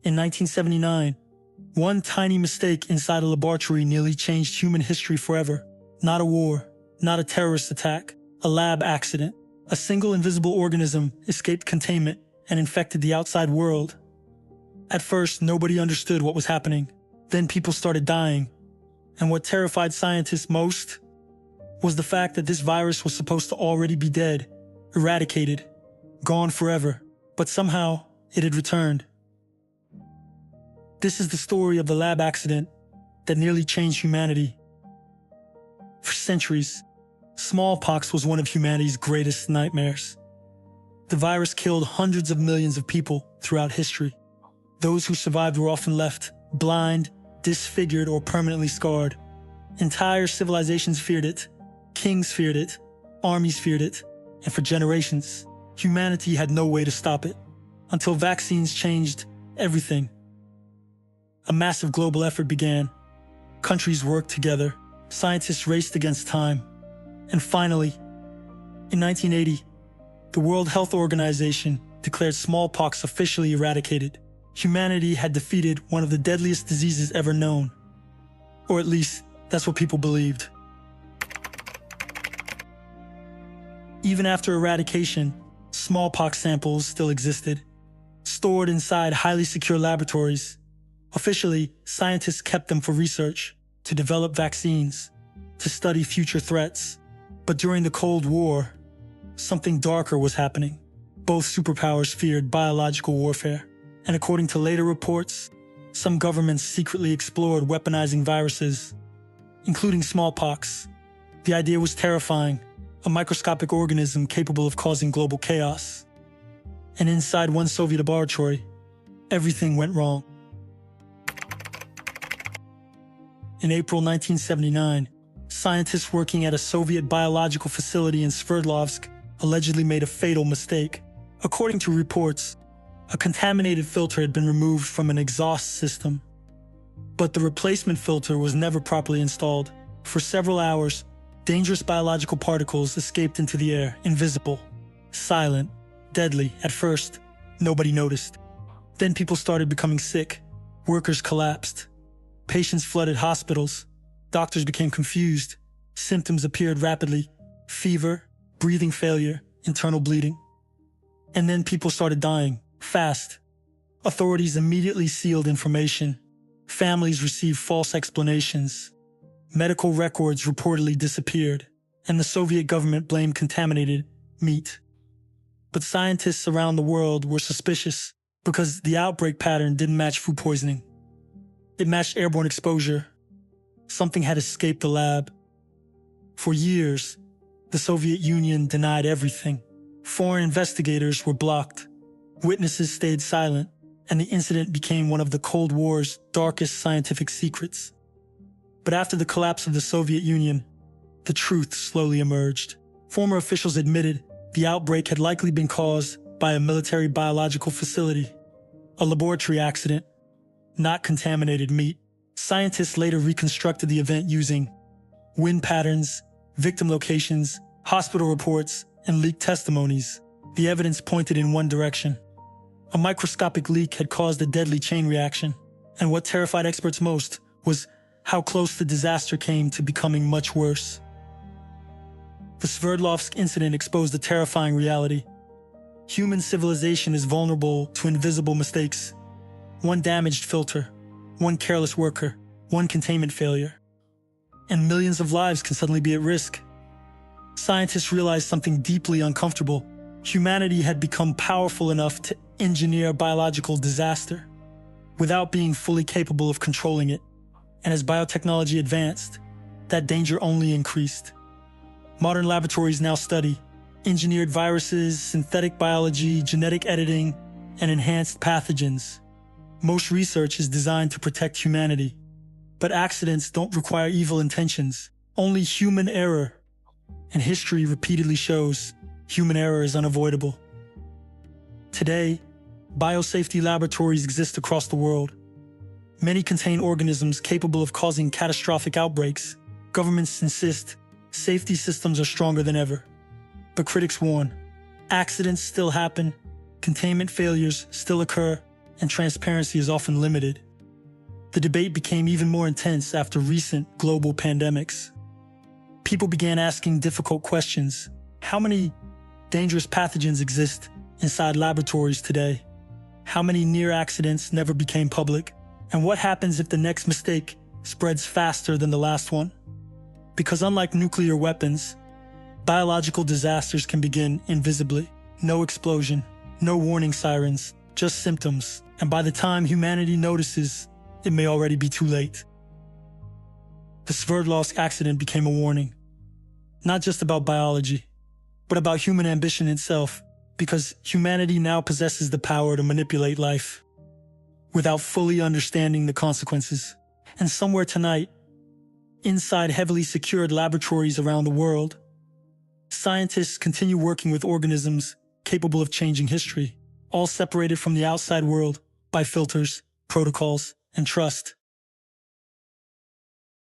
In 1979, one tiny mistake inside a laboratory nearly changed human history forever. Not a war, not a terrorist attack, a lab accident. A single invisible organism escaped containment and infected the outside world. At first, nobody understood what was happening. Then people started dying. And what terrified scientists most was the fact that this virus was supposed to already be dead, eradicated, gone forever. But somehow, it had returned. This is the story of the lab accident that nearly changed humanity. For centuries, smallpox was one of humanity's greatest nightmares. The virus killed hundreds of millions of people throughout history. Those who survived were often left blind, disfigured, or permanently scarred. Entire civilizations feared it, kings feared it, armies feared it, and for generations, humanity had no way to stop it. Until vaccines changed everything. A massive global effort began. Countries worked together, scientists raced against time. And finally, in 1980, the World Health Organization declared smallpox officially eradicated. Humanity had defeated one of the deadliest diseases ever known. Or at least, that's what people believed. Even after eradication, smallpox samples still existed, stored inside highly secure laboratories. Officially, scientists kept them for research, to develop vaccines, to study future threats. But during the Cold War, something darker was happening. Both superpowers feared biological warfare. And according to later reports, some governments secretly explored weaponizing viruses, including smallpox. The idea was terrifying, a microscopic organism capable of causing global chaos. And inside one Soviet laboratory, everything went wrong. In April 1979, scientists working at a Soviet biological facility in Sverdlovsk allegedly made a fatal mistake. According to reports, a contaminated filter had been removed from an exhaust system. But the replacement filter was never properly installed. For several hours, dangerous biological particles escaped into the air, invisible, silent, deadly. At first, nobody noticed. Then people started becoming sick. Workers collapsed. Patients flooded hospitals. Doctors became confused. Symptoms appeared rapidly. Fever, breathing failure, internal bleeding. And then people started dying, fast. Authorities immediately sealed information. Families received false explanations. Medical records reportedly disappeared, and the Soviet government blamed contaminated meat. But scientists around the world were suspicious because the outbreak pattern didn't match food poisoning. It matched airborne exposure. Something had escaped the lab. For years, the Soviet Union denied everything. Foreign investigators were blocked. Witnesses stayed silent, and the incident became one of the Cold War's darkest scientific secrets. But after the collapse of the Soviet Union, the truth slowly emerged. Former officials admitted the outbreak had likely been caused by a military biological facility, a laboratory accident, not contaminated meat. Scientists later reconstructed the event using wind patterns, victim locations, hospital reports, and leaked testimonies. The evidence pointed in one direction. A microscopic leak had caused a deadly chain reaction, and what terrified experts most was how close the disaster came to becoming much worse. The Sverdlovsk incident exposed a terrifying reality. Human civilization is vulnerable to invisible mistakes. One damaged filter, one careless worker, one containment failure, and millions of lives can suddenly be at risk. Scientists realized something deeply uncomfortable. Humanity had become powerful enough to engineer biological disaster without being fully capable of controlling it. And as biotechnology advanced, that danger only increased. Modern laboratories now study engineered viruses, synthetic biology, genetic editing, and enhanced pathogens. Most research is designed to protect humanity. But accidents don't require evil intentions, only human error. And history repeatedly shows human error is unavoidable. Today, biosafety laboratories exist across the world. Many contain organisms capable of causing catastrophic outbreaks. Governments insist safety systems are stronger than ever. But critics warn, accidents still happen, containment failures still occur, and transparency is often limited. The debate became even more intense after recent global pandemics. People began asking difficult questions. How many dangerous pathogens exist inside laboratories today? How many near accidents never became public? And what happens if the next mistake spreads faster than the last one? Because unlike nuclear weapons, biological disasters can begin invisibly. No explosion, no warning sirens, just symptoms. And by the time humanity notices, it may already be too late. The Sverdlovsk accident became a warning, not just about biology, but about human ambition itself, because humanity now possesses the power to manipulate life without fully understanding the consequences. And somewhere tonight, inside heavily secured laboratories around the world, scientists continue working with organisms capable of changing history, all separated from the outside world by filters, protocols, and trust.